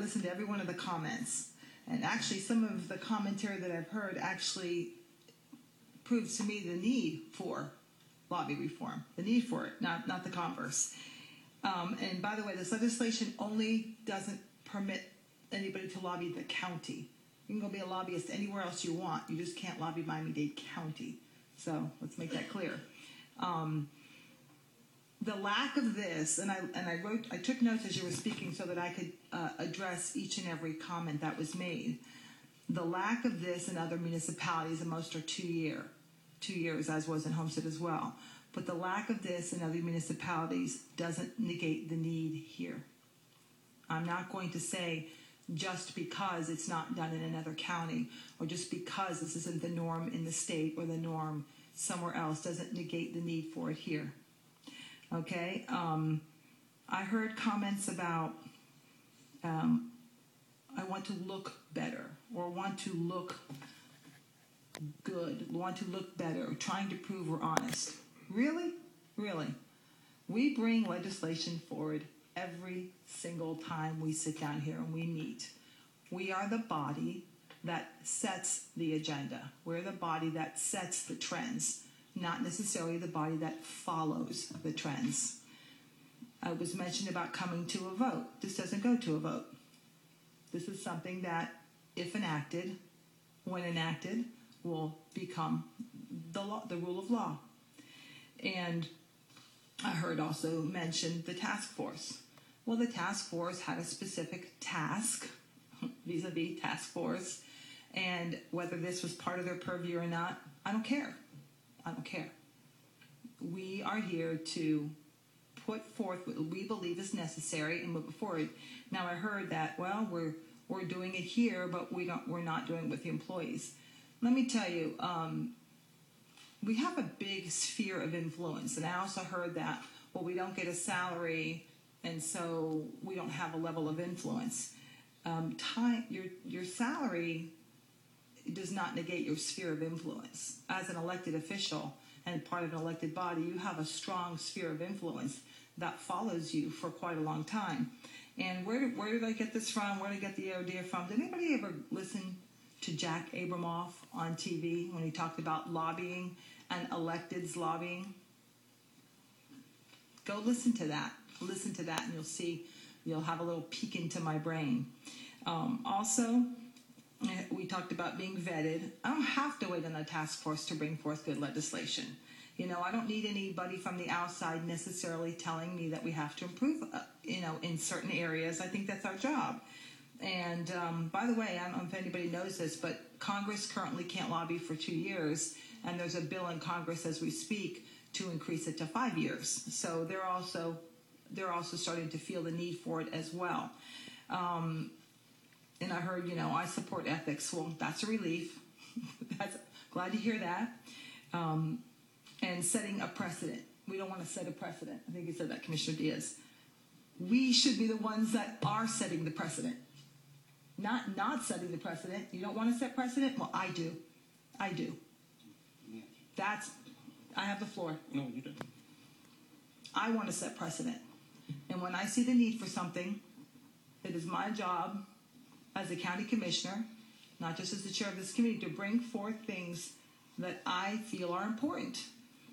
listened to every one of the comments. And actually, some of the commentary that I've heard actually proves to me the need for lobby reform. The need for it, not the converse. And by the way, this legislation only doesn't permit anybody to lobby the county. You can go be a lobbyist anywhere else you want. You just can't lobby Miami-Dade County. So let's make that clear. The lack of this, and I took notes as you were speaking so that I could address each and every comment that was made. The lack of this in other municipalities, and most are 2 years, as was in Homestead as well. But the lack of this in other municipalities doesn't negate the need here. I'm not going to say just because it's not done in another county or just because this isn't the norm in the state or the norm somewhere else doesn't negate the need for it here. Okay? I heard comments about I want to look better or want to look good, want to look better, trying to prove we're honest. Really? Really? We bring legislation forward every single time we sit down here and we meet. We are the body that sets the agenda. We're the body that sets the trends, not necessarily the body that follows the trends. I was mentioned about coming to a vote. This doesn't go to a vote. This is something that, if enacted, when enacted, will become the law, the rule of law. And I heard also mentioned the task force. Well, the task force had a specific task, vis-a-vis task force, and whether this was part of their purview or not, I don't care. I don't care. We are here to put forth what we believe is necessary and move it forward. Now, I heard that, well, we're doing it here, but we're not doing it with the employees. Let me tell you, we have a big sphere of influence, and I also heard that, well, we don't get a salary, and so we don't have a level of influence. Your salary does not negate your sphere of influence. As an elected official and part of an elected body, you have a strong sphere of influence that follows you for quite a long time. And where did I get this from? Where did I get the idea from? Did anybody ever listen to Jack Abramoff on TV when he talked about lobbying and electeds lobbying? Go listen to that. Listen to that and you'll see, you'll have a little peek into my brain. Also, we talked about being vetted. I don't have to wait on a task force to bring forth good legislation. You know, I don't need anybody from the outside necessarily telling me that we have to improve, in certain areas. I think that's our job. And by the way, I don't know if anybody knows this, but Congress currently can't lobby for 2 years, and there's a bill in Congress as we speak to increase it to 5 years. So they're also starting to feel the need for it as well. And I heard, I support ethics. Well, that's a relief. Glad to hear that. And setting a precedent. We don't want to set a precedent. I think you said that, Commissioner Diaz. We should be the ones that are setting the precedent. Not setting the precedent. You don't want to set precedent? Well, I do. I do. I have the floor. No, you don't. I want to set precedent. And when I see the need for something, it is my job as a county commissioner, not just as the chair of this committee, to bring forth things that I feel are important.